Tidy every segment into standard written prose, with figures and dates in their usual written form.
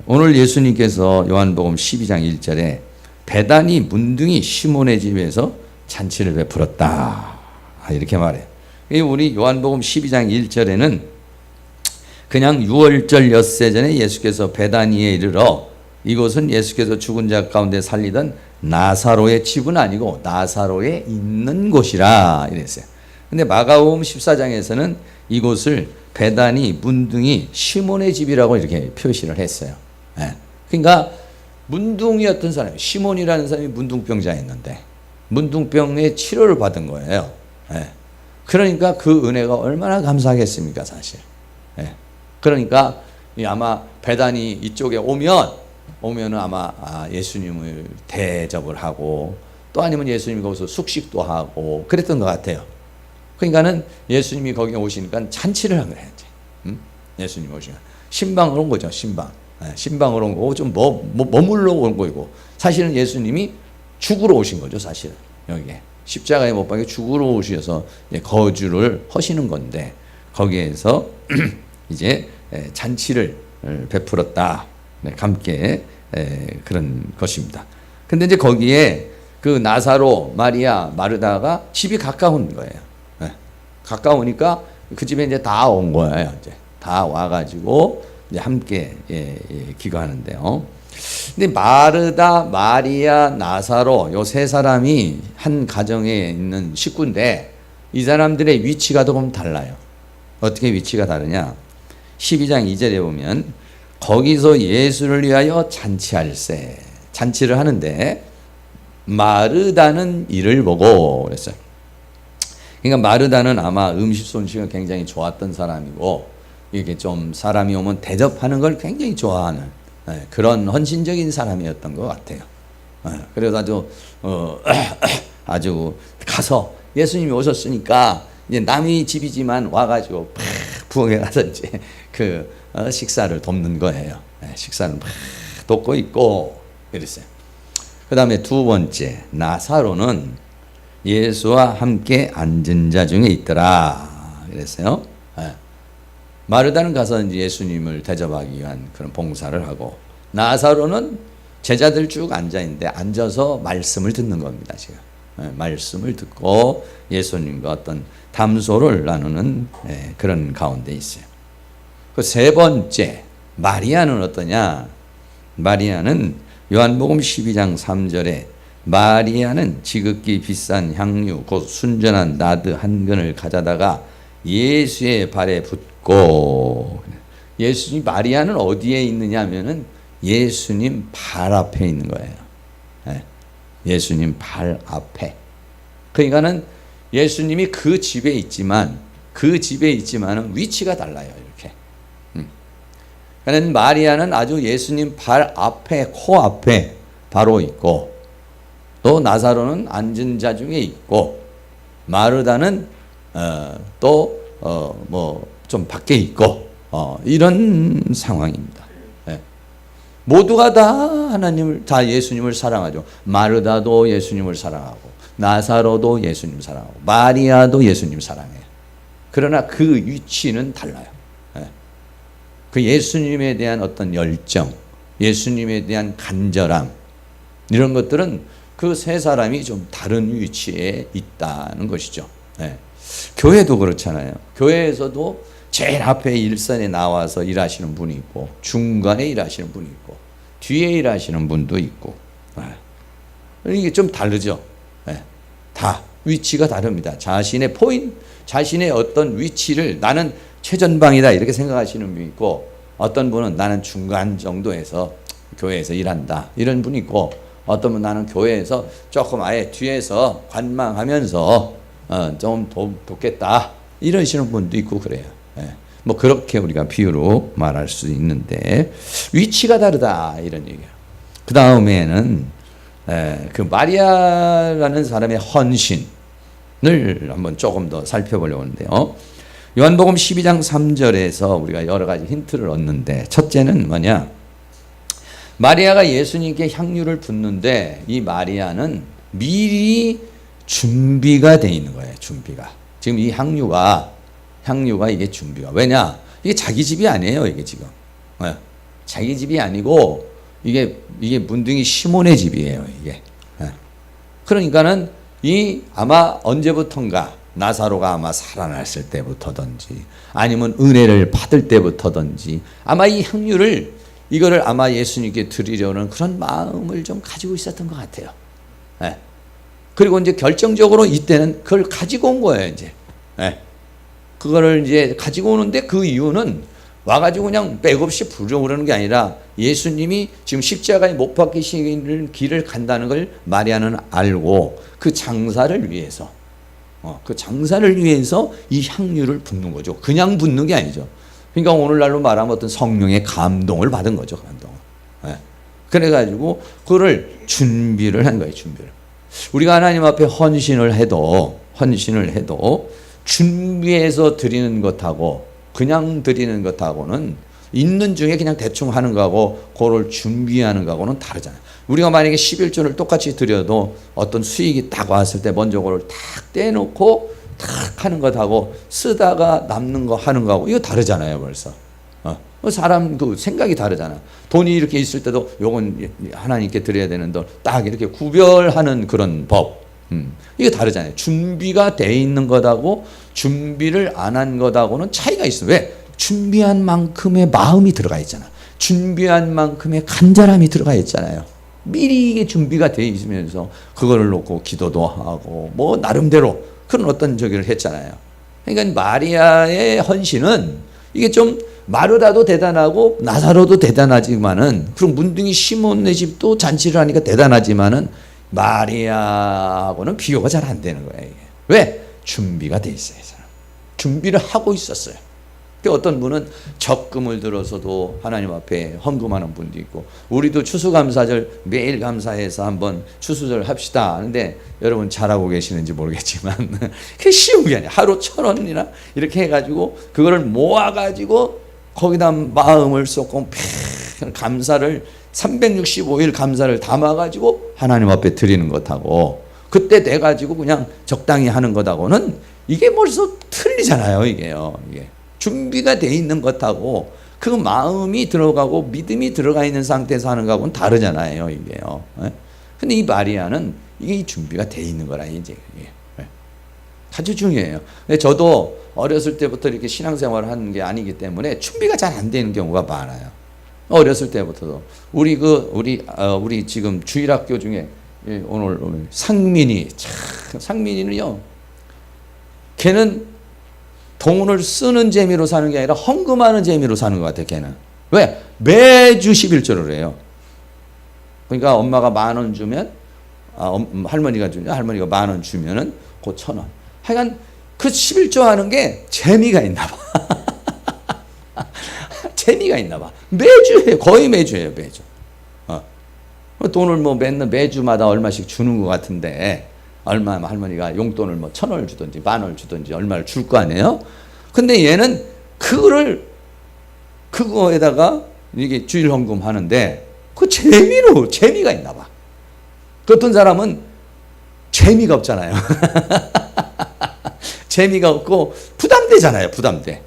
오늘 예수님께서 요한복음 12장 1절에 베다니 문둥이 시몬의 집에서 잔치를 베풀었다, 이렇게 말해요. 우리 요한복음 12장 1절에는 그냥 유월절 엿새 전에 예수께서 베다니에 이르러, 이곳은 예수께서 죽은 자 가운데 살리던 나사로의 집은 아니고 나사로에 있는 곳이라 이랬어요. 근데 마가복음 14장에서는 이곳을 베다니 문둥이 시몬의 집이라고 이렇게 표시를 했어요. 그러니까 문둥이었던 사람이, 시몬이라는 사람이 문둥병자였는데 문둥병의 치료를 받은 거예요. 그러니까 그 은혜가 얼마나 감사하겠습니까, 사실. 그러니까 아마 베다니 이쪽에 오면은 아마 예수님을 대접을 하고, 또 아니면 예수님이 거기서 숙식도 하고 그랬던 것 같아요. 그러니까는 예수님이 거기 오시니까 잔치를 한 거예요. 예수님 오시니까 신방으로 온 거죠. 신방으로 온 거고, 좀 머물러 온 거고, 사실은 예수님이 죽으러 오신 거죠. 사실은 여기에 십자가에 못 박혀 죽으러 오셔서 거주를 하시는 건데, 거기에서 이제 잔치를 베풀었다, 함께 그런 것입니다. 근데 이제 거기에 그 나사로, 마리아, 마르다가 집이 가까운 거예요. 가까우니까 그 집에 이제 다 온 거예요. 이제 다 와가지고 이제 함께 기거하는데요. 근데 마르다, 마리아, 나사로 요 세 사람이 한 가정에 있는 식구인데, 이 사람들의 위치가 조금 달라요. 어떻게 위치가 다르냐? 12장 2절에 보면 거기서 예수를 위하여 잔치할세, 잔치를 하는데 마르다는 이를 보고 그랬어요. 그러니까 마르다는 아마 음식 솜씨가 굉장히 좋았던 사람이고, 이게 좀 사람이 오면 대접하는 걸 굉장히 좋아하는 그런 헌신적인 사람이었던 것 같아요. 그래서 아주 가서 예수님이 오셨으니까 이제 남의 집이지만 와가지고 부엌에 가든지 그 식사를 돕는 거예요. 식사를 막 돕고 있고 이랬어요. 그 다음에 두 번째, 나사로는 예수와 함께 앉은 자 중에 있더라 그랬어요. 마르다는 가서 이제 예수님을 대접하기 위한 그런 봉사를 하고, 나사로는 제자들 쭉 앉아 있는데 앉아서 말씀을 듣는 겁니다. 지금 말씀을 듣고 예수님과 어떤 담소를 나누는 그런 가운데 있어요. 그 세 번째, 마리아는 어떠냐? 마리아는 요한복음 12장 3절에 마리아는 지극히 비싼 향유 곧 순전한 나드 한 근을 가져다가 예수의 발에 붓고, 예수님, 마리아는 어디에 있느냐 하면은 예수님 발 앞에 있는 거예요. 예수님 발 앞에. 그러니까는 예수님이 그 집에 있지만은 위치가 달라요. 이렇게. 그러니까 마리아는 아주 예수님 발 앞에, 코 앞에 바로 있고, 또 나사로는 앉은 자 중에 있고, 마르다는 좀 밖에 있고, 이런 상황입니다. 모두가 다 예수님을 사랑하죠. 마르다도 예수님을 사랑하고, 나사로도 예수님 사랑하고, 마리아도 예수님 사랑해요. 그러나 그 위치는 달라요. 그 예수님에 대한 어떤 열정, 예수님에 대한 간절함, 이런 것들은 그 세 사람이 좀 다른 위치에 있다는 것이죠. 교회도 그렇잖아요. 교회에서도 제일 앞에 일선에 나와서 일하시는 분이 있고, 중간에 일하시는 분이 있고, 뒤에 일하시는 분도 있고, 이게 좀 다르죠. 다 위치가 다릅니다. 자신의 자신의 어떤 위치를 나는 최전방이다 이렇게 생각하시는 분이 있고, 어떤 분은 나는 중간 정도에서 교회에서 일한다 이런 분이 있고, 어떤 분은 나는 교회에서 조금 아예 뒤에서 관망하면서 좀 돕겠다 이러시는 분도 있고 그래요. 뭐 그렇게 우리가 비유로 말할 수 있는데, 위치가 다르다 이런 얘기예요. 그 다음에는 그 마리아라는 사람의 헌신을 한번 조금 더 살펴보려고 하는데요. 요한복음 12장 3절에서 우리가 여러 가지 힌트를 얻는데, 첫째는 뭐냐? 마리아가 예수님께 향유를 붓는데, 이 마리아는 미리 준비가 돼 있는 거예요. 준비가. 지금 이 향유가 이게 준비가. 왜냐? 이게 자기 집이 아니에요. 이게 지금. 자기 집이 아니고 이게 문둥이 시몬의 집이에요. 이게. 그러니까는 이 아마 언제부턴가 나사로가 아마 살아났을 때부터든지 아니면 은혜를 받을 때부터든지 아마 이 향유를 이거를 아마 예수님께 드리려는 그런 마음을 좀 가지고 있었던 것 같아요. 예. 그리고 이제 결정적으로 이때는 그걸 가지고 온 거예요, 이제. 예. 그거를 이제 가지고 오는데 그 이유는 와가지고 그냥 백없이 부르려는 게 아니라 예수님이 지금 십자가에 못 박히시는 길을 간다는 걸 마리아는 알고 그 장사를 위해서 이 향유를 붓는 거죠. 그냥 붓는 게 아니죠. 그러니까 오늘날로 말하면 어떤 성령의 감동을 받은 거죠. 감동. 예. 그래가지고 그거를 준비를 한 거예요. 준비를. 우리가 하나님 앞에 헌신을 해도 준비해서 드리는 것하고 그냥 드리는 것하고는 있는 중에 그냥 대충 하는 거하고 그걸 준비하는 거하고는 다르잖아요. 우리가 만약에 11조를 똑같이 드려도 어떤 수익이 딱 왔을 때 먼저 그걸 탁 떼놓고 탁 하는 것하고 쓰다가 남는 거 하는 거하고 이거 다르잖아요. 벌써. 사람 그 생각이 다르잖아. 돈이 이렇게 있을 때도 요건 하나님께 드려야 되는 돈 딱 이렇게 구별하는 그런 법. 이게 다르잖아요. 준비가 돼 있는 것하고 준비를 안 한 것하고는 차이가 있어요. 왜? 준비한 만큼의 마음이 들어가 있잖아. 준비한 만큼의 간절함이 들어가 있잖아요. 미리 이게 준비가 돼 있으면서 그거를 놓고 기도도 하고 뭐 나름대로 그런 어떤 저기를 했잖아요. 그러니까 마리아의 헌신은 이게 좀 마르다도 대단하고 나사로도 대단하지만은 그리고 문둥이 시몬네 집도 잔치를 하니까 대단하지만은 마리아하고는 비교가 잘 안 되는 거예요. 이게. 왜? 준비가 돼 있어요. 준비를 하고 있었어요. 어떤 분은 적금을 들어서도 하나님 앞에 헌금하는 분도 있고 우리도 추수감사절 매일 감사해서 한번 추수절 합시다 하는데 여러분 잘하고 계시는지 모르겠지만 그게 쉬운 게 아니야. 하루 1,000원이나 이렇게 해가지고 그거를 모아가지고 거기다 마음을 쏟고 감사를 365일 감사를 담아가지고 하나님 앞에 드리는 것하고 그때 돼가지고 그냥 적당히 하는 것하고는 이게 벌써 틀리잖아요. 이게요. 이게. 준비가 돼 있는 것하고 그 마음이 들어가고 믿음이 들어가 있는 상태에서 하는 거하고는 다르잖아요. 이게요. 근데 이 마리아는 이게 준비가 돼 있는 거라 이제. 아주 중요해요. 근데 저도 어렸을 때부터 이렇게 신앙생활을 하는 게 아니기 때문에 준비가 잘 안 되는 경우가 많아요. 어렸을 때부터도 우리 지금 주일학교 중에 오늘 상민이는요. 걔는 돈을 쓰는 재미로 사는 게 아니라 헌금하는 재미로 사는 것 같아. 걔는 왜? 매주 11조를 해요. 그러니까 엄마가 10,000원 주면 할머니가 10,000원 주면은 그 1,000원. 하여간 그 11조 하는 게 재미가 있나 봐. 재미가 있나 봐. 매주 해요. 거의 매주 해요. 매주. 돈을 뭐 매주마다 얼마씩 주는 것 같은데 얼마 할머니가 용돈을 뭐 1,000원을 주든지 10,000원을 주든지 얼마를 줄 거 아니에요. 근데 얘는 그거에다가 이게 주일 헌금 하는데 그 재미가 있나 봐. 그 어떤 사람은 재미가 없잖아요. 재미가 없고 부담되잖아요. 부담돼.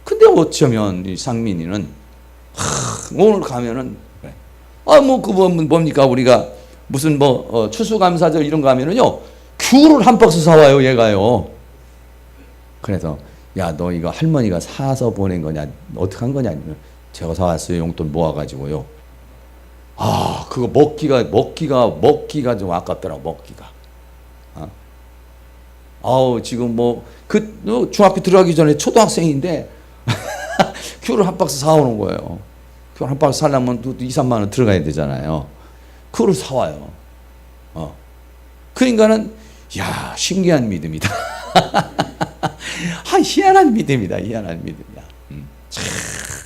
근데 어쩌면 이 상민이는 오늘 가면은 뭡니까 우리가 무슨 추수감사절 이런 거 하면은요 귤을 한 박스 사와요 얘가요. 그래서 야 너 이거 할머니가 사서 보낸 거냐 어떻게 한 거냐 제가 사왔어요 용돈 모아가지고요. 그거 먹기가 좀 아깝더라고 먹기가. 지금 중학교 들어가기 전에 초등학생인데 귤을 한 박스 사오는 거예요. 귤 한 박스 사려면 2-3만 원 들어가야 되잖아요. 그걸 사와요. 그러니까는 야 신기한 믿음이다. 희한한 믿음이다. 참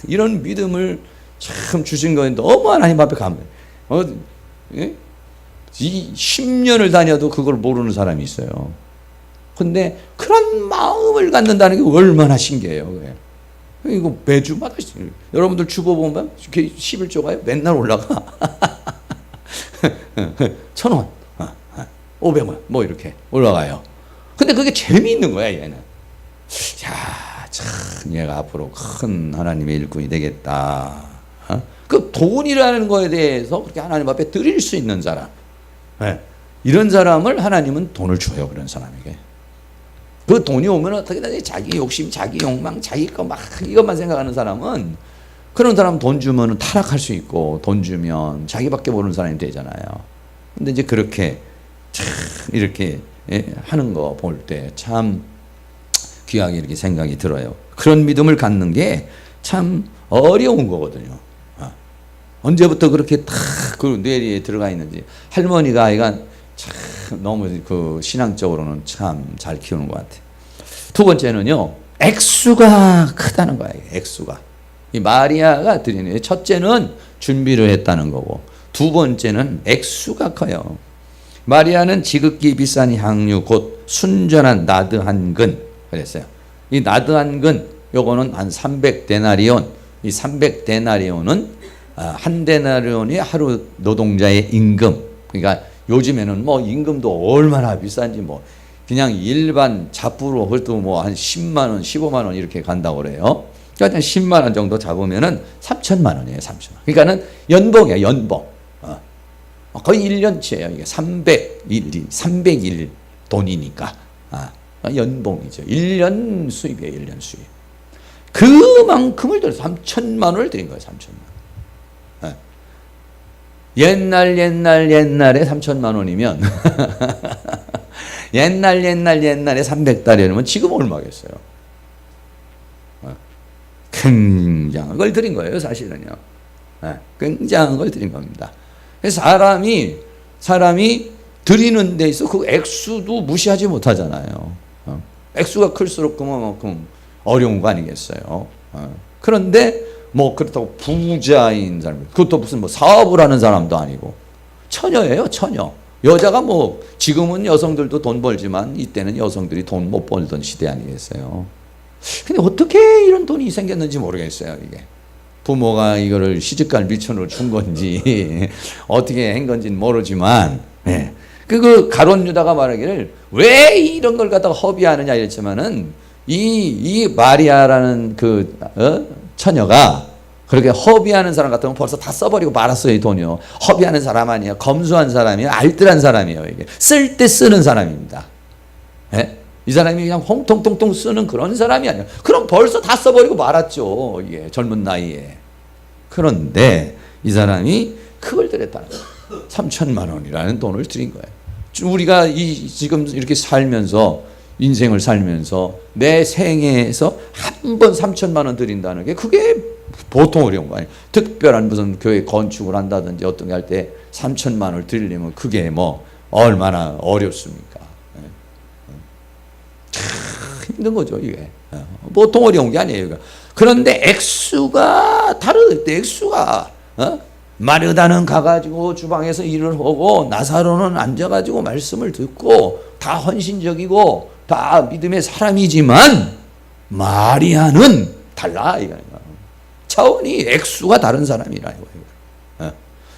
이런 믿음을 참 주신 거에 너무 하나님 앞에 감사해요. 이 10년을 다녀도 그걸 모르는 사람이 있어요. 근데 그런 마음을 갖는다는 게 얼마나 신기해요. 이거 매주마다 여러분들 주보 보면 11조가요 맨날 올라가. 1,000원, 500원 뭐 이렇게 올라가요. 근데 그게 재미있는 거야 얘는. 야, 참 얘가 앞으로 큰 하나님의 일꾼이 되겠다. 돈이라는 거에 대해서 그렇게 하나님 앞에 드릴 수 있는 사람, 네. 이런 사람을 하나님은 돈을 줘요. 그런 사람에게. 그 돈이 오면 어떻게든 자기 욕심, 자기 욕망, 자기 거 막 이것만 생각하는 사람은, 그런 사람 돈 주면 타락할 수 있고, 돈 주면 자기밖에 모르는 사람이 되잖아요. 근데 이제 그렇게 참 이렇게 하는 거 볼 때 참 귀하게 이렇게 생각이 들어요. 그런 믿음을 갖는 게 참 어려운 거거든요. 언제부터 그렇게 탁 그 뇌리에 들어가 있는지. 할머니가 아이가 참 너무 그 신앙적으로는 참 잘 키우는 것 같아요. 두 번째는요, 액수가 크다는 거예요. 액수가. 이 마리아가 드리는, 첫째는 준비를 했다는 거고, 두 번째는 액수가 커요. 마리아는 지극히 비싼 향유 곧 순전한 나드 한 근 그랬어요. 이 나드 한 근, 요거는 한 300데나리온. 이 300데나리온은 한 데나리온이 하루 노동자의 임금. 그러니까 요즘에는 뭐 임금도 얼마나 비싼지 뭐 그냥 일반 잡부로 헐도 뭐 한 10만 원, 15만 원 이렇게 간다고 그래요. 그러니까 10만 원 정도 잡으면은 3천만 원이에요, 3천만 원. 그러니까는 연봉이야, 연봉. 거의 1년치예요. 이게 300일 돈이니까. 연봉이죠. 1년 수입이에요, 1년 수입. 그만큼을 들여 3천만 원을 드린 거예요, 3천만 원. 옛날에 3천만 원이면 옛날에 300달러면 지금 얼마겠어요? 굉장한 걸 드린 거예요, 사실은요. 굉장한 걸 드린 겁니다. 사람이 드리는 데 있어 그 액수도 무시하지 못하잖아요. 액수가 클수록 그만큼 어려운 거 아니겠어요. 그런데 뭐 그렇다고 부자인 사람, 그것도 무슨 뭐 사업을 하는 사람도 아니고 처녀예요, 처녀. 여자가 뭐 지금은 여성들도 돈 벌지만 이때는 여성들이 돈 못 벌던 시대 아니겠어요. 근데 어떻게 이런 돈이 생겼는지 모르겠어요. 이게 부모가 이거를 시집갈 미천으로 준 건지 어떻게 한 건지는 모르지만, 그 가룟 유다가 말하기를 왜 이런 걸 갖다가 허비하느냐 이랬지만은 이 마리아라는 그 처녀가 그렇게 허비하는 사람 같으면 벌써 다 써버리고 말았어요, 이 돈이요. 허비하는 사람 아니에요. 검소한 사람이에요. 알뜰한 사람이에요. 이게 쓸 때 쓰는 사람입니다. 이 사람이 그냥 홍통통통 쓰는 그런 사람이 아니에요. 그럼 벌써 다 써버리고 말았죠. 이게 젊은 나이에. 그런데 이 사람이 그걸 드렸다는 거예요. 3천만 원이라는 돈을 드린 거예요. 우리가 지금 이렇게 살면서, 인생을 살면서 내 생애에서 한 번 3천만 원 드린다는 게 그게 보통 어려운 거 아니에요. 특별한 무슨 교회 건축을 한다든지 어떤 게 할 때 3천만 원을 드리려면 그게 뭐 얼마나 어렵습니까? 힘든 거죠, 이게. 보통 어려운 게 아니에요. 그런데 액수가 다를 때, 액수가 마르다는 가가지고 주방에서 일을 하고 나사로는 앉아가지고 말씀을 듣고 다 헌신적이고 다 믿음의 사람이지만 마리아는 달라, 이거예요. 차원이 액수가 다른 사람이라 이거예요.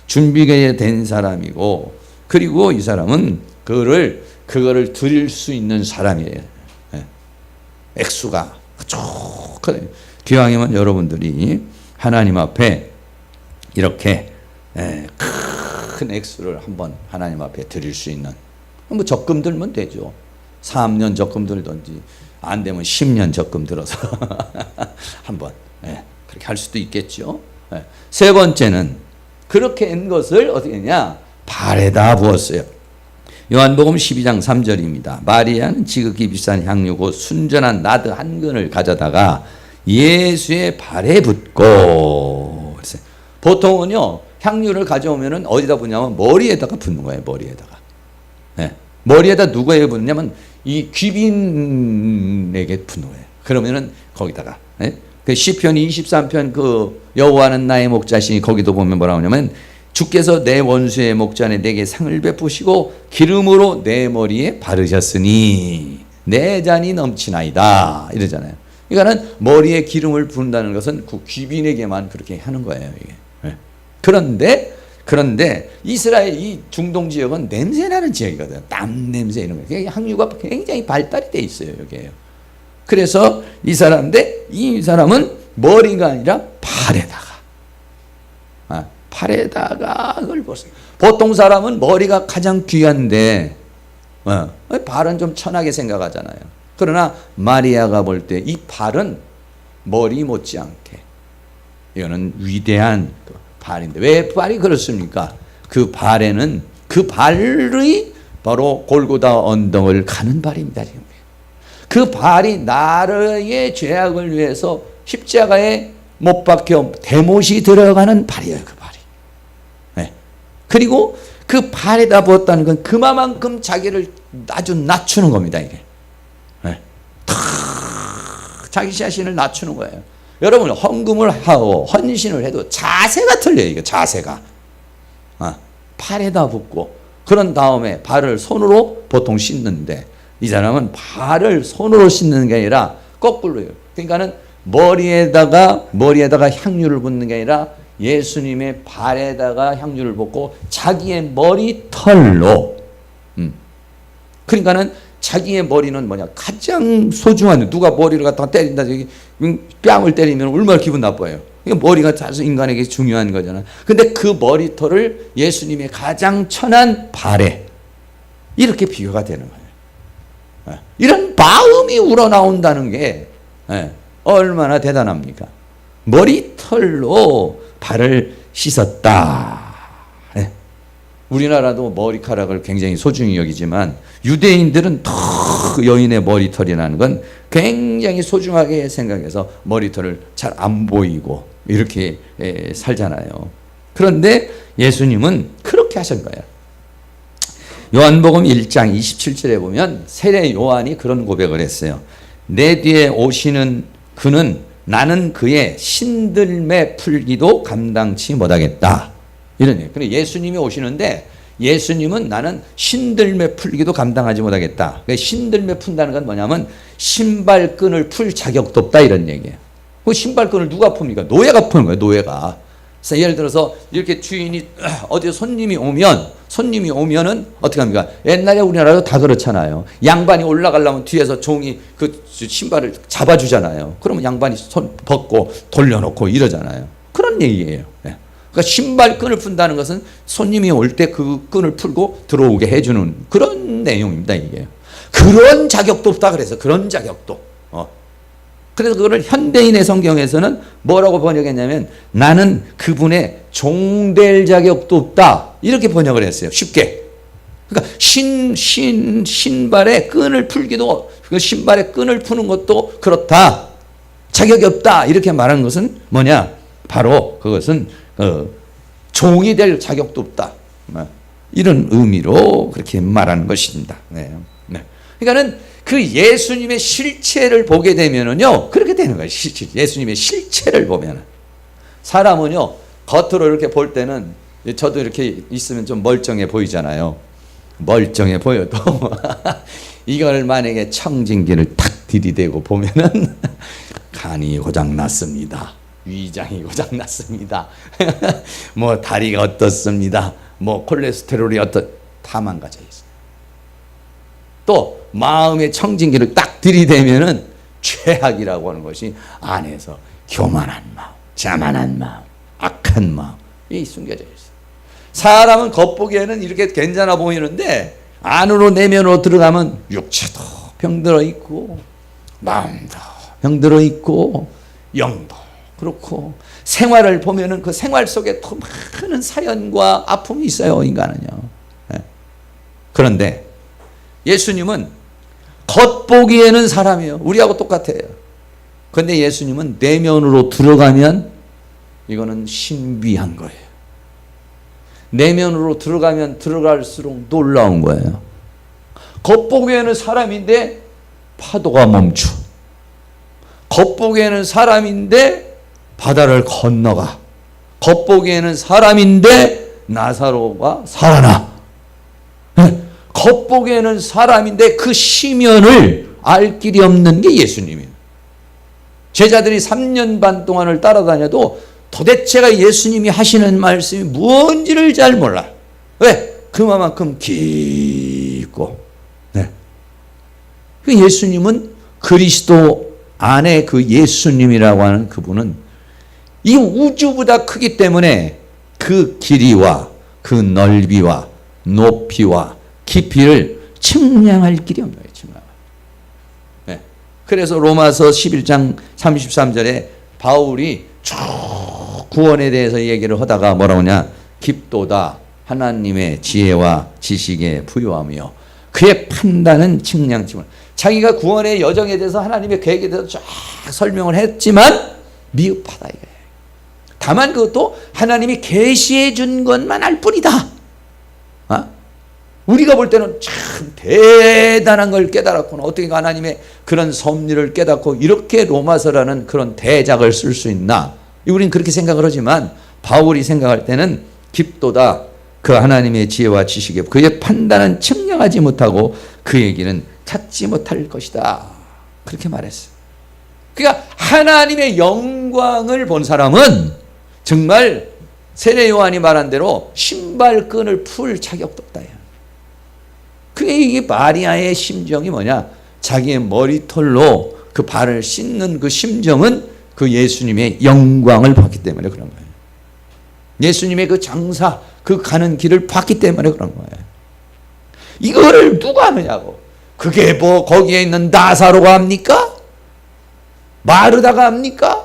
준비가 된 사람이고, 그리고 이 사람은 그거를 드릴 수 있는 사람이에요. 액수가 촉하네요. 기왕이면 여러분들이 하나님 앞에 이렇게 큰 액수를 한번 하나님 앞에 드릴 수 있는, 뭐 적금 들면 되죠. 3년 적금 들든지 안 되면 10년 적금 들어서 한번 그렇게 할 수도 있겠죠. 세 번째는 그렇게 한 것을 어떻게 했냐, 발에다 부었어요. 요한복음 12장 3절입니다. 마리아는 지극히 비싼 향유 곧 순전한 나드 한 근을 가져다가 예수의 발에 붓고. 보통은요, 향유를 가져오면은 어디다 붓냐면 머리에다가 붓는 거예요. 머리에다가. 머리에다 누구에게 붓냐면 이 귀빈에게 붓는 거예요. 그러면은 거기다가. 그 시편 23편 그 여호와는 나의 목자시니 거기도 보면 뭐라고 하냐면 주께서 내 원수의 목전에 내게 상을 베푸시고 기름으로 내 머리에 바르셨으니 내 잔이 넘치나이다 이러잖아요. 그러니까는 머리에 기름을 부은다는 것은 그 귀빈에게만 그렇게 하는 거예요. 이게. 그런데 이스라엘 이 중동 지역은 냄새나는 지역이거든요. 땀 냄새 이런 거. 향유가 굉장히 발달이 돼 있어요. 여기에요. 그래서 이 사람은 머리가 아니라 발에다가 발에다가 그걸 벗어. 보통 사람은 머리가 가장 귀한데 발은 좀 천하게 생각하잖아요. 그러나 마리아가 볼 때 이 발은 머리 못지않게 이거는 위대한 발인데 왜 발이 그렇습니까? 그 발에는 그 발의 바로 골고다 언덕을 가는 발입니다. 지금. 그 발이 나라의 죄악을 위해서 십자가에 못 박혀 대못이 들어가는 발이에요. 그 발이. 네. 그리고 그 발에다 부었다는 건 그만큼 자기를 아주 낮추는 겁니다. 이게. 네. 자기 자신을 낮추는 거예요. 여러분 헌금을 하고 헌신을 해도 자세가 틀려요. 이게 자세가. 팔에다 붓고 그런 다음에 발을 손으로 보통 씻는데 이 사람은 발을 손으로 씻는 게 아니라 거꾸로요. 그러니까는 머리에다가 향유를 붓는 게 아니라 예수님의 발에다가 향유를 붓고 자기의 머리털로 그러니까는 자기의 머리는 뭐냐 가장 소중한 누가 머리를 갖다가 때린다 저기 뺨을 때리면 얼마나 기분 나빠요. 머리가 사실 인간에게 중요한 거잖아. 근데 그 머리털을 예수님의 가장 천한 발에 이렇게 비교가 되는 거예요. 이런 마음이 우러나온다는 게 얼마나 대단합니까? 머리털로 발을 씻었다. 우리나라도 머리카락을 굉장히 소중히 여기지만 유대인들은 더 여인의 머리털이라는 건 굉장히 소중하게 생각해서 머리털을 잘 안 보이고 이렇게 살잖아요. 그런데 예수님은 그렇게 하신 거예요. 요한복음 1장 27절에 보면 세례 요한이 그런 고백을 했어요. 내 뒤에 오시는 그는 나는 그의 신들매 풀기도 감당치 못하겠다. 이런 얘기예요. 근데 예수님이 오시는데 예수님은 나는 신들매 풀기도 감당하지 못하겠다. 신들매 푼다는 건 뭐냐면 신발끈을 풀 자격도 없다 이런 얘기예요. 그 신발끈을 누가 풉니까? 노예가 푸는 거예요. 노예가. 그래서 예를 들어서 이렇게 주인이 어디 손님이 오면은 어떻게 합니까? 옛날에 우리나라도 다 그렇잖아요. 양반이 올라가려면 뒤에서 종이 그 신발을 잡아주잖아요. 그러면 양반이 손 벗고 돌려놓고 이러잖아요. 그런 얘기예요. 그러니까 신발끈을 푼다는 것은 손님이 올 때 그 끈을 풀고 들어오게 해주는 그런 내용입니다. 이게 그런 자격도 없다 그래서 그런 자격도. 그래서 그거를 현대인의 성경에서는 뭐라고 번역했냐면 나는 그분의 종될 자격도 없다 이렇게 번역을 했어요. 쉽게. 그러니까 신발에 끈을 풀기도 그 신발에 끈을 푸는 것도 그렇다. 자격이 없다 이렇게 말하는 것은 뭐냐? 바로 그것은 종이 될 자격도 없다. 이런 의미로 그렇게 말하는 것입니다. 네. 그러니까는 그 예수님의 실체를 보게 되면은요, 그렇게 되는 거예요. 예수님의 실체를 보면은. 사람은요, 겉으로 이렇게 볼 때는, 저도 이렇게 있으면 좀 멀쩡해 보이잖아요. 멀쩡해 보여도, 이걸 만약에 청진기를 탁 들이대고 보면은, 간이 고장났습니다. 위장이 고장났습니다. 뭐, 다리가 어떻습니다. 뭐, 콜레스테롤이 다 망가져 있어요. 또 마음의 청진기를 딱 들이대면은 죄악이라고 하는 것이 안에서 교만한 마음, 자만한 마음, 악한 마음이 숨겨져 있어요. 사람은 겉보기에는 이렇게 괜찮아 보이는데 안으로 내면으로 들어가면 육체도 병들어 있고 마음도 병들어 있고 영도 그렇고 생활을 보면은 그 생활 속에 더 많은 사연과 아픔이 있어요. 인간은요. 그런데 예수님은 겉보기에는 사람이에요. 우리하고 똑같아요. 그런데 예수님은 내면으로 들어가면 이거는 신비한 거예요. 내면으로 들어가면 들어갈수록 놀라운 거예요. 겉보기에는 사람인데 파도가 멈춰. 겉보기에는 사람인데 바다를 건너가. 겉보기에는 사람인데 나사로가 살아나. 겉보기에는 사람인데 그 심연을 알 길이 없는 게 예수님이에요. 제자들이 3년 반 동안을 따라다녀도 도대체가 예수님이 하시는 말씀이 뭔지를 잘 몰라. 왜? 그만큼 깊고. 네. 그 예수님은 그리스도 안에 그 예수님이라고 하는 그분은 이 우주보다 크기 때문에 그 길이와 그 넓이와 높이와 깊이를 측량할 길이 없는 거예요. 측량. 네. 그래서 로마서 11장 33절에 바울이 쭉 구원에 대해서 얘기를 하다가 뭐라고 하냐, 깊도다 하나님의 지혜와 지식에 부유하며 그의 판단은 측량치물. 자기가 구원의 여정에 대해서 하나님의 계획에 대해서 쫙 설명을 했지만 미흡하다 이거예요. 다만 그것도 하나님이 계시해 준 것만 알 뿐이다. 우리가 볼 때는 참 대단한 걸 깨달았구나. 어떻게 하나님의 그런 섭리를 깨닫고 이렇게 로마서라는 그런 대작을 쓸 수 있나. 우리는 그렇게 생각을 하지만 바울이 생각할 때는 깊도다 그 하나님의 지혜와 지식에 그의 판단은 측량하지 못하고 그의 길은 찾지 못할 것이다. 그렇게 말했어요. 그러니까 하나님의 영광을 본 사람은 정말 세례 요한이 말한 대로 신발끈을 풀 자격도 없다. 그게 이게 마리아의 심정이 뭐냐? 자기의 머리털로 그 발을 씻는 그 심정은 그 예수님의 영광을 봤기 때문에 그런 거예요. 예수님의 그 장사, 그 가는 길을 봤기 때문에 그런 거예요. 이거를 누가 하느냐고. 그게 뭐 거기에 있는 나사로가 합니까? 마르다가 합니까?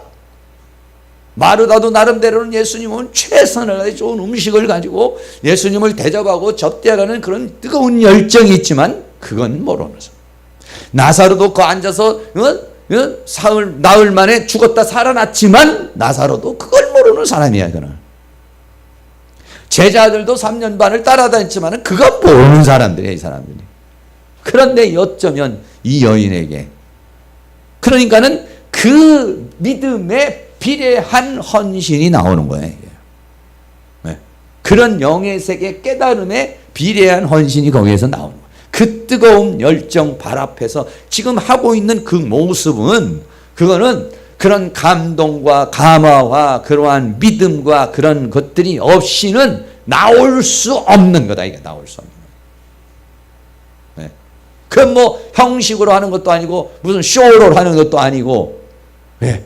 마르다도 나름대로는 예수님은 최선을 다해 좋은 음식을 가지고 예수님을 대접하고 접대하라는 그런 뜨거운 열정이 있지만 그건 모르는 사람. 나사로도 그 앉아서 나흘 만에 죽었다 살아났지만 나사로도 그걸 모르는 사람이야. 그는 제자들도 3년 반을 따라다녔지만 그건 모르는 사람들이야. 이 사람들이. 그런데 어쩌면 이 여인에게 그러니까는 그 믿음의 비례한 헌신이 나오는 거예요. 네. 그런 영의 세계 깨달음에 비례한 헌신이 거기에서 나오는 거예요. 그 뜨거운 열정 발 앞에서 지금 하고 있는 그 모습은 그거는 그런 감동과 감화와 그러한 믿음과 그런 것들이 없이는 나올 수 없는 거다. 이게 나올 수 없는 거예요. 네. 그건 뭐 형식으로 하는 것도 아니고 무슨 쇼로 하는 것도 아니고 네.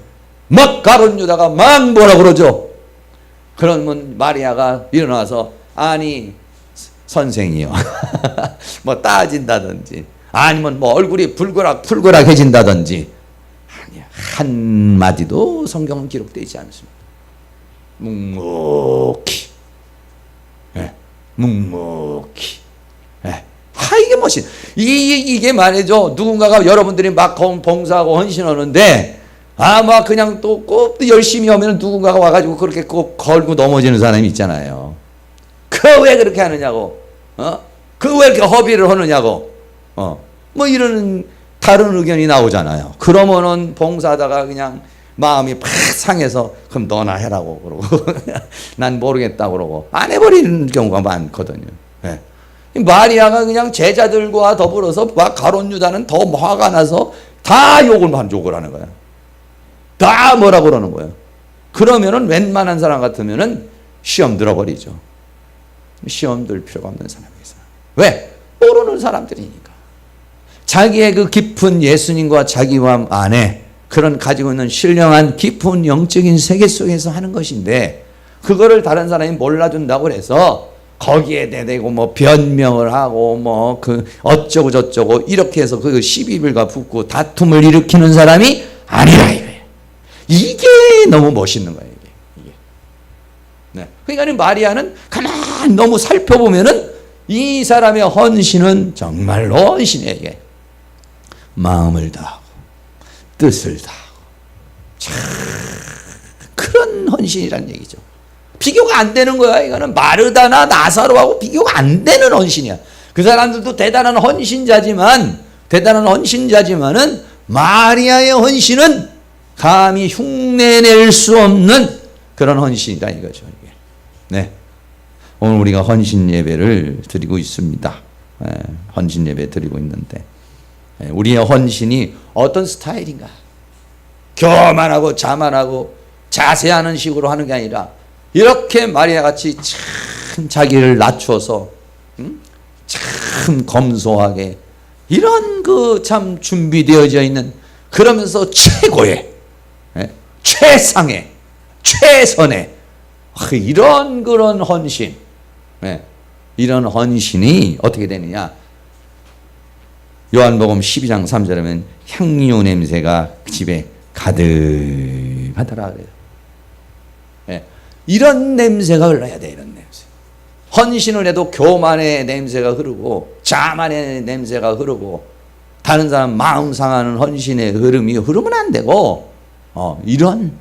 막 가룟 유다가 막 뭐라 그러죠. 그러면 마리아가 일어나서 아니 선생이요 뭐 따진다든지 아니면 뭐 얼굴이 풀그락해진다든지 아니야. 한마디도 성경은 기록되어 있지 않습니다. 묵묵히 묵묵히 이게 멋있. 이게 말이죠. 누군가가 여러분들이 막 봉사하고 헌신하는데 막 그냥 또 꼭 열심히 하면 누군가가 와가지고 그렇게 꼭 걸고 넘어지는 사람이 있잖아요. 그 왜 그렇게 하느냐고. 그 왜 이렇게 허비를 하느냐고. 뭐 이런 다른 의견이 나오잖아요. 그러면은 봉사하다가 그냥 마음이 팍 상해서 그럼 너나 해라고 그러고 난 모르겠다 그러고 안 해버리는 경우가 많거든요. 네. 마리아가 그냥 제자들과 더불어서 막 가룟 유다는 더 화가 나서 다 욕을 하는 거야. 다 뭐라고 그러는 거예요. 그러면은 웬만한 사람 같으면은 시험 들어버리죠. 시험 들 필요가 없는 사람이겠어요. 왜? 모르는 사람들이니까. 자기의 그 깊은 예수님과 자기와 안에 그런 가지고 있는 신령한 깊은 영적인 세계 속에서 하는 것인데 그거를 다른 사람이 몰라준다고 해서 거기에 대대고 뭐 변명을 하고 뭐 그 어쩌고 저쩌고 이렇게 해서 그 시비불과 붙고 다툼을 일으키는 사람이 아니라 이거예요. 이게 너무 멋있는 거예요. 이게. 네. 그러니까 마리아는 가만 너무 살펴보면은 이 사람의 헌신은 정말로 헌신이에요. 이게. 마음을 다하고 뜻을 다하고 참 그런 헌신이란 얘기죠. 비교가 안 되는 거야. 이거는 마르다나 나사로하고 비교가 안 되는 헌신이야. 그 사람들도 대단한 헌신자지만은 마리아의 헌신은 감히 흉내낼 수 없는 그런 헌신이다 이거죠. 이게. 네. 오늘 우리가 헌신 예배를 드리고 있습니다. 헌신 예배 드리고 있는데 우리의 헌신이 어떤 스타일인가? 교만하고 자만하고 자세하는 식으로 하는 게 아니라 이렇게 마리아 같이 참 자기를 낮추어서 참 검소하게 이런 그 참 준비되어져 있는 그러면서 최고의 최상의 최선의 이런 그런 헌신, 이런 헌신이 어떻게 되느냐? 요한복음 12장 3절에 보면 향유 냄새가 집에 가득하더라 그래요. 이런 냄새가 흘러야 돼. 이런 냄새. 헌신을 해도 교만의 냄새가 흐르고 자만의 냄새가 흐르고 다른 사람 마음 상하는 헌신의 흐름이 흐르면 안 되고 이런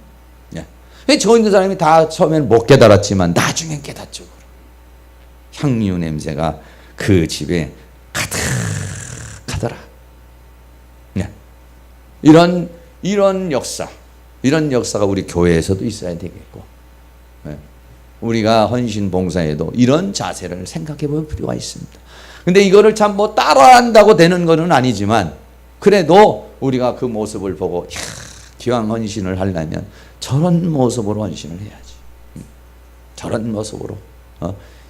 저 있는 사람이 다 처음에는 못 깨달았지만 나중엔 깨닫죠. 향유 냄새가 그 집에 가득하더라. 이런 역사가 우리 교회에서도 있어야 되겠고, 우리가 헌신 봉사에도 이런 자세를 생각해 볼 필요가 있습니다. 근데 이거를 참 뭐 따라한다고 되는 거는 아니지만, 그래도 우리가 그 모습을 보고, 기왕 헌신을 하려면 저런 모습으로 헌신을 해야지. 저런 모습으로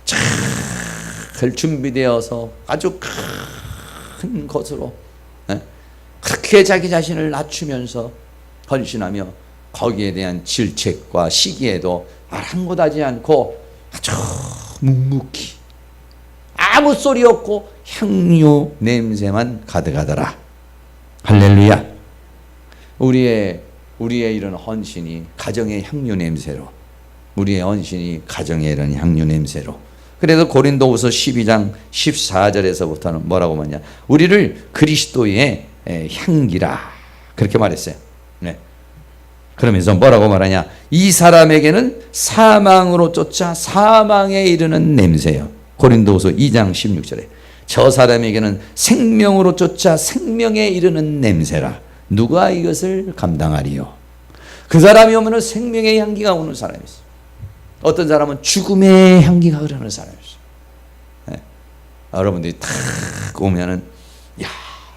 잘 준비되어서 아주 큰 것으로 그렇게 자기 자신을 낮추면서 헌신하며 거기에 대한 질책과 시기에도 아랑곳하지 않고 아주 묵묵히 아무 소리 없고 향유 냄새만 가득하더라. 할렐루야. 우리의 이런 헌신이 가정의 향유 냄새로, 우리의 헌신이 가정의 이런 향유 냄새로. 그래서 고린도후서 12장 14절에서부터는 뭐라고 말하냐? 우리를 그리스도의 향기라 그렇게 말했어요. 그러면서 뭐라고 말하냐? 이 사람에게는 사망으로 쫓아 사망에 이르는 냄새요. 고린도후서 2장 16절에 저 사람에게는 생명으로 쫓아 생명에 이르는 냄새라. 누가 이것을 감당하리요? 그 사람이 오면 생명의 향기가 오는 사람이 있어요. 어떤 사람은 죽음의 향기가 흐르는 사람이 있어요. 여러분들이 탁 오면은 야,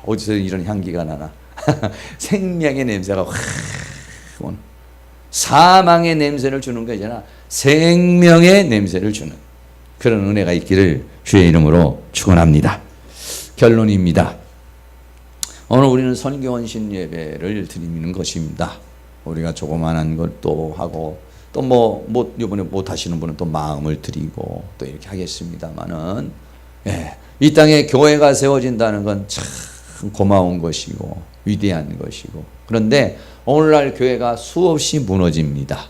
어디서 이런 향기가 나나? 생명의 냄새가 확 오는, 사망의 냄새를 주는 거 있잖아. 생명의 냄새를 주는 그런 은혜가 있기를 주의 이름으로 축원합니다. 결론입니다. 오늘 우리는 선교 헌신 예배를 드리는 것입니다. 우리가 조그만한 것도 하고 또 이번에 못 하시는 분은 또 마음을 드리고 또 이렇게 하겠습니다만은, 이 땅에 교회가 세워진다는 건 참 고마운 것이고 위대한 것이고, 그런데 오늘날 교회가 수없이 무너집니다.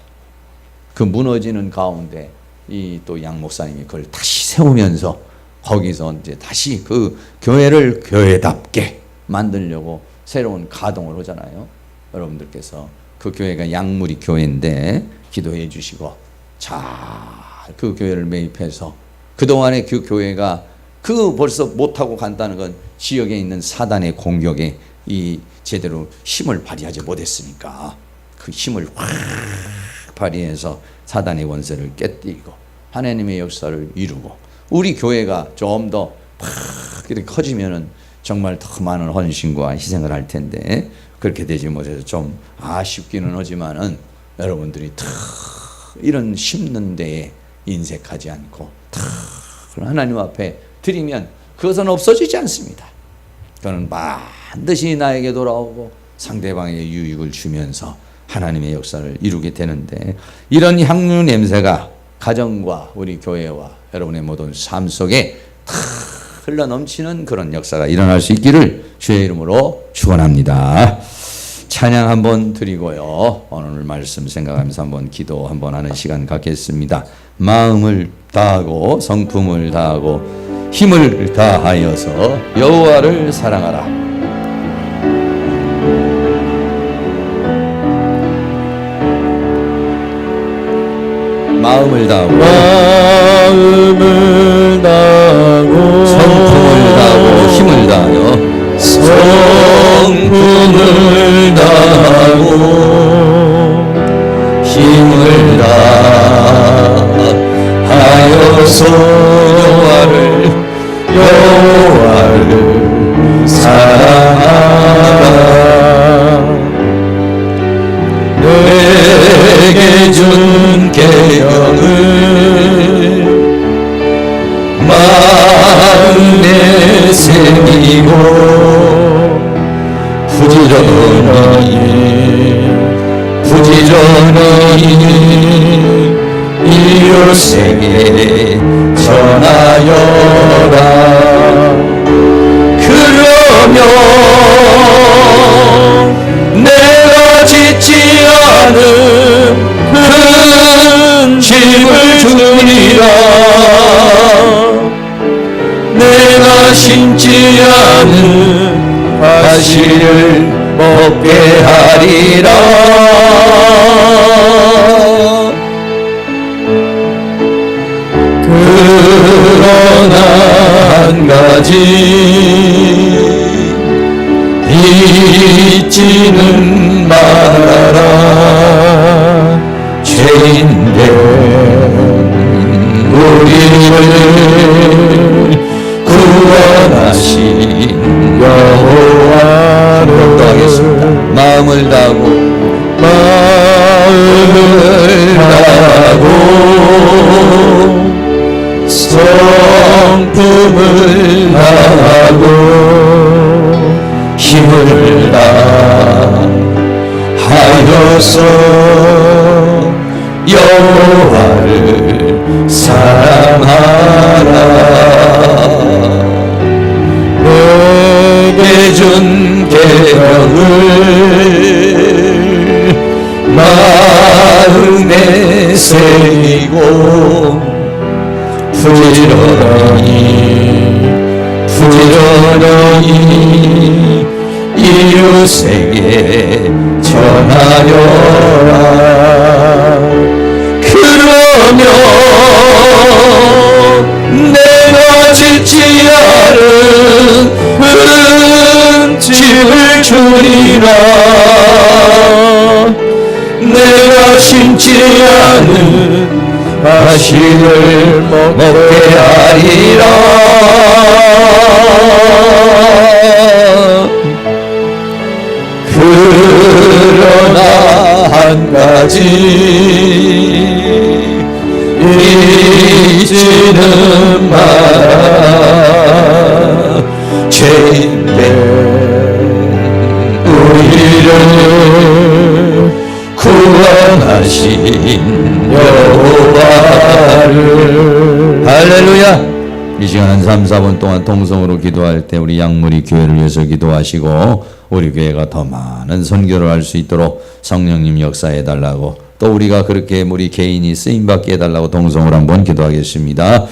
그 무너지는 가운데 이 또 양 목사님이 그걸 다시 세우면서 거기서 이제 다시 그 교회를 교회답게 만들려고 새로운 가동을 하잖아요. 여러분들께서 그 교회가 양무리 교회인데 기도해 주시고 잘 그 교회를 매입해서 그동안에 그 교회가 벌써 못하고 간다는 건 지역에 있는 사단의 공격에 이 제대로 힘을 발휘하지 못했으니까 그 힘을 확 발휘해서 사단의 원세를 깨뜨리고 하나님의 역사를 이루고, 우리 교회가 좀 더 이렇게 커지면은 정말 더 많은 헌신과 희생을 할 텐데 그렇게 되지 못해서 좀 아쉽기는 하지만은, 여러분들이 이런 심는 데에 인색하지 않고 하나님 앞에 드리면 그것은 없어지지 않습니다. 그는 반드시 나에게 돌아오고 상대방에게 유익을 주면서 하나님의 역사를 이루게 되는데, 이런 향유 냄새가 가정과 우리 교회와 여러분의 모든 삶 속에 흘러 넘치는 그런 역사가 일어날 수 있기를 주의 이름으로 축원합니다. 찬양 한번 드리고요, 오늘 말씀 생각하면서 한번 기도 한번 하는 시간 갖겠습니다. 마음을 다하고 성품을 다하고 힘을 다하여서 여호와를 사랑하라. 마음을 다하고 성품을 다하고 힘을 다하여 성품을 다하고 힘을 다하여서 여호와를 사랑하라. 내게 준 계명을 마음에 새기고 부지런히 이웃에게 전하여라. 그러면 내가 짓지 않은 큰 집을 주리라. 내가 심지 않은 과실을 먹게 하리라. 그러나 한 가지 잊지는 말아라. 죄인된 우리를 구원하신 여호와를 하겠습니다. 마음을 다하고 성품을 다하고 힘을 다하여서 여호와를 사랑하라. 내게 준 계명을 마음에 새기고 부지런히 이웃에게 전하여라. 그러면 내가 짓지 않은 큰 집을 주리라. 내가 심지 않은 과실을 먹게 하리라. 그러나 한 가지 잊지는 마라. 죄인된 우리를 구원하신 여호와를. 할렐루야. 이 시간 한 3, 4분 동안 통성으로 기도할 때 우리 양무리 교회를 위해서 기도하시고 우리 교회가 더 많은 선교를 할 수 있도록 성령님 역사해 달라고, 또 우리가 그렇게 우리 개인이 쓰임받게 해달라고 동성으로 한번 기도하겠습니다.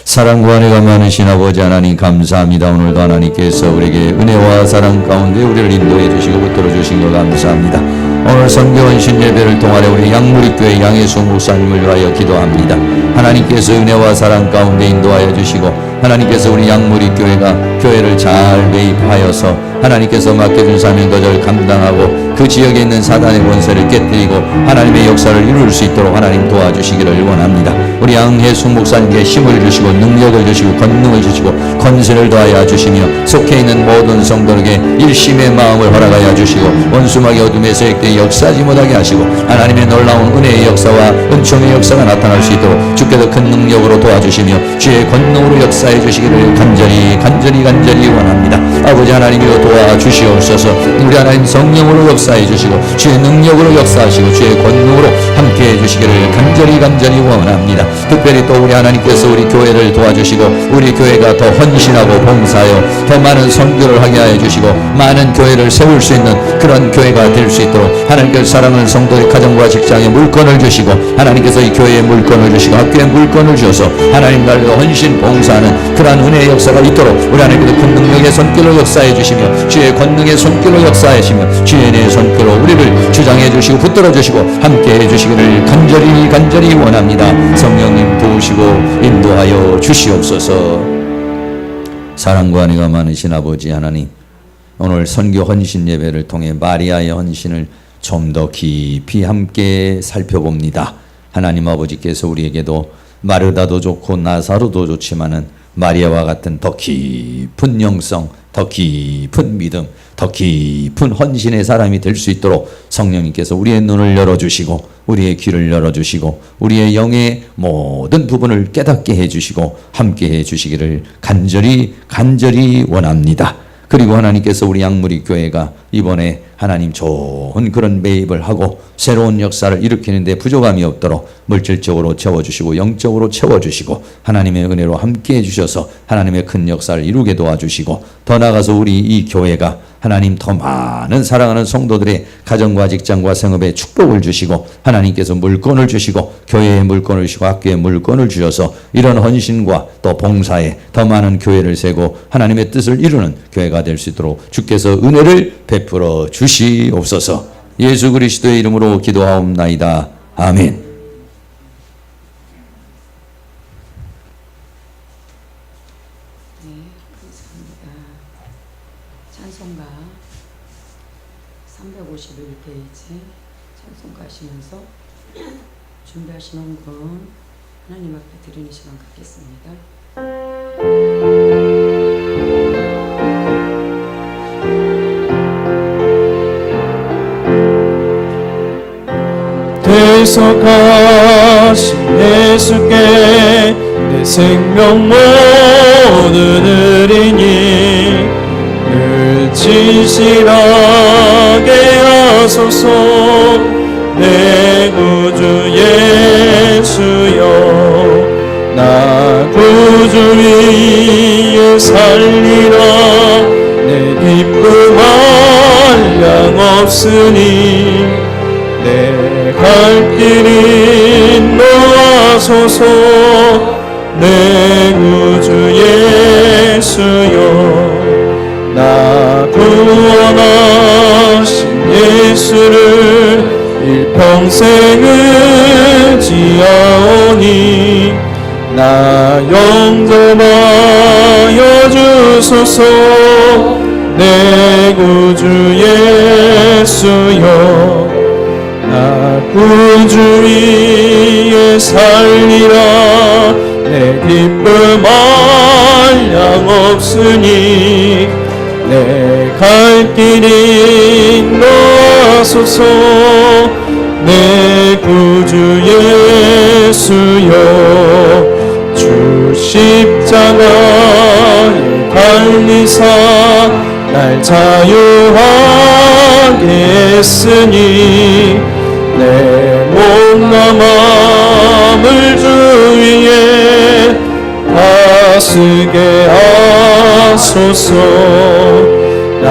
사랑과 은혜가 많으신 아버지 하나님 감사합니다. 오늘도 하나님께서 우리에게 은혜와 사랑 가운데 우리를 인도해 주시고 붙들어 주신 것 감사합니다. 오늘 선교 헌신 예배를 통하여 우리 양무리교회 양혜수 목사님을 위하여 기도합니다. 하나님께서 은혜와 사랑 가운데 인도하여 주시고 하나님께서 우리 양무리교회가 교회를 잘 매입하여서 하나님께서 맡겨준 사명 거절 감당하고 그 지역에 있는 사단의 권세를 깨뜨리고 하나님의 역사를 이룰 수 있도록 하나님 도와주시기를 원합니다. 우리 양혜수 목사님께 힘을 주시고 능력을 주시고 권능을 주시고 권세를 더하여 주시며 속해 있는 모든 성도에게 일심의 마음을 허락하여 주시고 원수막의 어둠의 세력들이 역사하지 못하게 하시고 하나님의 놀라운 은혜의 역사와 은총의 역사가 나타날 수 있도록 주께서 큰 능력으로 도와주시며 주의 권능으로 역사해 주시기를 간절히 원합니다. 아버지 하나님이여 도와주시옵소서. 우리 하나님 성령으로 역사해 주시고 주의 능력으로 역사하시고 주의 권능으로 함께해 주시기를 간절히 원합니다. 특별히 또 우리 하나님께서 우리 교회를 도와주시고 우리 교회가 더 헌신하고 봉사하여 더 많은 선교를 하게 하여 주시고 많은 교회를 세울 수 있는 그런 교회가 될 수 있도록 하나님께서 사랑하는 성도의 가정과 직장에 물건을 주시고 하나님께서 이 교회에 물건을 주시고 학교에 물건을 주셔서 하나님 나라로 헌신 봉사하는 그러한 은혜의 역사가 있도록 우리 하나님께서 큰 능력의 손길로 역사해 주시며 주의 권능의 손길로 역사하시며 주의 은혜의 손길로 우리를 주장해 주시고 붙들어 주시고 함께해 주시기를 간절히 원합니다. 성령님 도우시고 인도하여 주시옵소서. 사랑과 은혜가 많으신 아버지 하나님, 오늘 선교 헌신 예배를 통해 마리아의 헌신을 좀 더 깊이 함께 살펴봅니다. 하나님 아버지께서 우리에게도 마르다도 좋고 나사로도 좋지만은 마리아와 같은 더 깊은 영성, 더 깊은 믿음, 더 깊은 헌신의 사람이 될 수 있도록 성령님께서 우리의 눈을 열어주시고 우리의 귀를 열어주시고 우리의 영의 모든 부분을 깨닫게 해주시고 함께 해주시기를 간절히 원합니다. 그리고 하나님께서 우리 양무리 교회가 이번에 하나님 좋은 그런 매입을 하고 새로운 역사를 일으키는데 부족함이 없도록 물질적으로 채워주시고 영적으로 채워주시고 하나님의 은혜로 함께해 주셔서 하나님의 큰 역사를 이루게 도와주시고 더 나아가서 우리 이 교회가 하나님 더 많은 사랑하는 성도들의 가정과 직장과 생업에 축복을 주시고 하나님께서 물건을 주시고 교회에 물건을 주시고 학교에 물건을 주셔서 이런 헌신과 또 봉사에 더 많은 교회를 세고 하나님의 뜻을 이루는 교회가 될 수 있도록 주께서 은혜를 베풀어 주시옵소서. 예수 그리스도의 이름으로 기도하옵나이다. 아멘. 찬송가 351페이지 찬송가 하시면서 준비하시는 건 하나님 앞에 드리는 시간 갖겠습니다. 대속하신 예수께 내 생명 모두 드리니 늘 진실하게 하소서. 내 구주 예수여 나 구주 위에 살리라. 내 기쁨 한량없으니 내 갈 길이 인도하소서. 내 구주 예수여 나 구원하신 예수를 일평생 의지하오니 나 영접하여 주소서. 내 구주 예수여 나 구주 위에 살리라. 내 기쁨 한량없으니 내 갈 길이 인도하소서. 내 구주 예수여 주 십자가에 달리사 날 자유하게 했으니 내 못난 마음을 주 위에 다스게 하소서. 나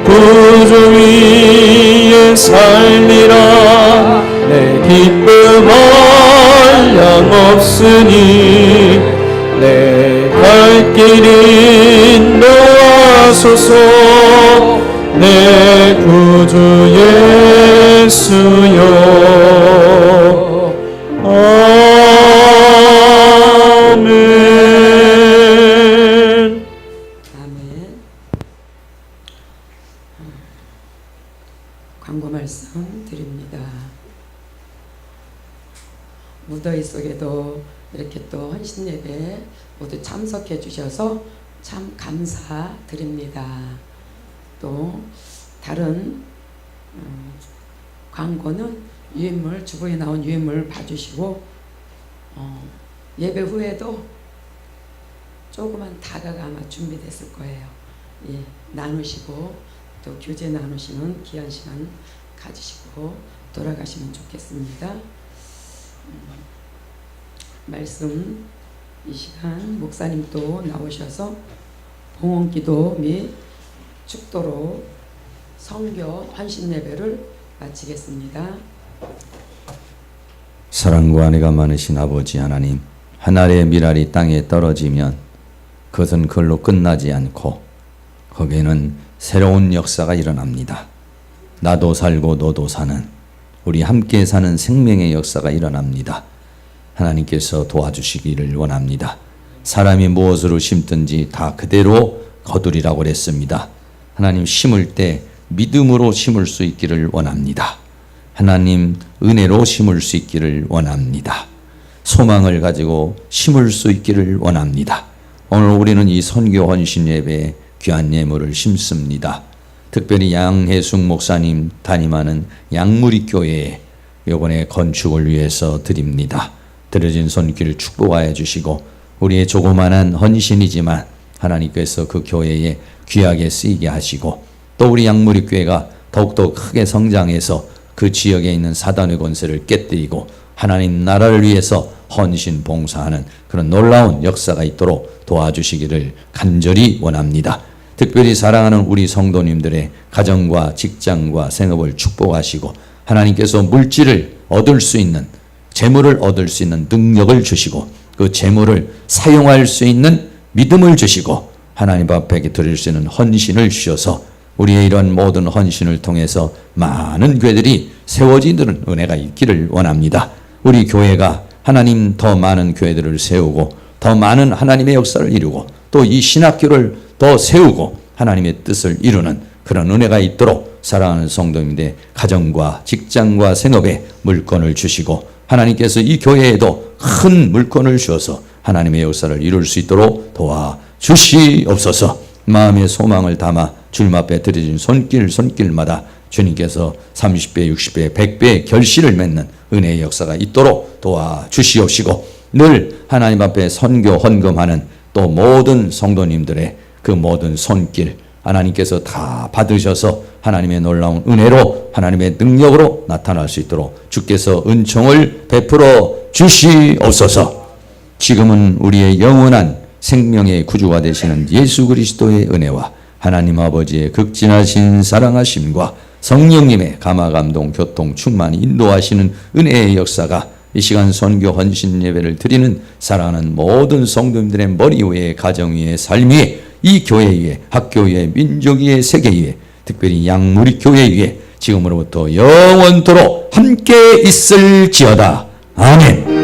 구주 위에 살리라. 내 기쁨 한량없으니 내 갈 길이 인도하소서. 내 구주 예수여 아멘. 아멘. 광고 말씀 드립니다. 무더위 속에도 이렇게 또 헌신 예배 모두 참석해 주셔서 참 감사드립니다. 또 다른 광고는 유인물, 주보에 나온 유인물 봐주시고 예배 후에도 조그만 다가가 아마 준비됐을 거예요. 예, 나누시고 또 교제 나누시는 귀한 시간 가지시고 돌아가시면 좋겠습니다. 말씀 이 시간 목사님도 나오셔서 봉헌기도 및 축도로 성교 헌신 예배를 마치겠습니다. 사랑과 은혜가 많으신 아버지 하나님, 한 알의 밀알이 땅에 떨어지면 그것은 그걸로 끝나지 않고 거기에는 새로운 역사가 일어납니다. 나도 살고 너도 사는, 우리 함께 사는 생명의 역사가 일어납니다. 하나님께서 도와주시기를 원합니다. 사람이 무엇으로 심든지 다 그대로 거두리라고 그랬습니다. 하나님 심을 때 믿음으로 심을 수 있기를 원합니다. 하나님 은혜로 심을 수 있기를 원합니다. 소망을 가지고 심을 수 있기를 원합니다. 오늘 우리는 이 선교 헌신 예배에 귀한 예물을 심습니다. 특별히 양혜숙 목사님 담임하는 양무리 교회에 이번에 건축을 위해서 드립니다. 드려진 손길 축복하여 주시고 우리의 조그만한 헌신이지만 하나님께서 그 교회에 귀하게 쓰이게 하시고 또 우리 양무리 교회가 더욱더 크게 성장해서 그 지역에 있는 사단의 권세를 깨뜨리고 하나님 나라를 위해서 헌신 봉사하는 그런 놀라운 역사가 있도록 도와주시기를 간절히 원합니다. 특별히 사랑하는 우리 성도님들의 가정과 직장과 생업을 축복하시고 하나님께서 물질을 얻을 수 있는, 재물을 얻을 수 있는 능력을 주시고 그 재물을 사용할 수 있는 믿음을 주시고 하나님 앞에 드릴 수 있는 헌신을 주셔서 우리의 이런 모든 헌신을 통해서 많은 교회들이 세워지는 은혜가 있기를 원합니다. 우리 교회가 하나님 더 많은 교회들을 세우고 더 많은 하나님의 역사를 이루고 또 이 신학교를 더 세우고 하나님의 뜻을 이루는 그런 은혜가 있도록 사랑하는 성도님들의 가정과 직장과 생업에 물건을 주시고 하나님께서 이 교회에도 큰 물건을 주어서 하나님의 역사를 이룰 수 있도록 도와주시옵소서. 마음의 소망을 담아 주님 앞에 드려진 손길마다 주님께서 30배, 60배, 100배의 결실을 맺는 은혜의 역사가 있도록 도와주시옵시고 늘 하나님 앞에 선교 헌금하는 또 모든 성도님들의 그 모든 손길 하나님께서 다 받으셔서 하나님의 놀라운 은혜로 하나님의 능력으로 나타날 수 있도록 주께서 은총을 베풀어 주시옵소서. 지금은 우리의 영원한 생명의 구주가 되시는 예수 그리스도의 은혜와 하나님 아버지의 극진하신 사랑하심과 성령님의 감화 감동 교통 충만히 인도하시는 은혜의 역사가 이 시간 선교 헌신 예배를 드리는 사랑하는 모든 성도님들의 머리 위에 가정 위에 삶 위에 이 교회 위에 학교 위에 민족 위에 세계 위에 특별히 양무리 교회 위에 지금으로부터 영원토록 함께 있을지어다. 아멘.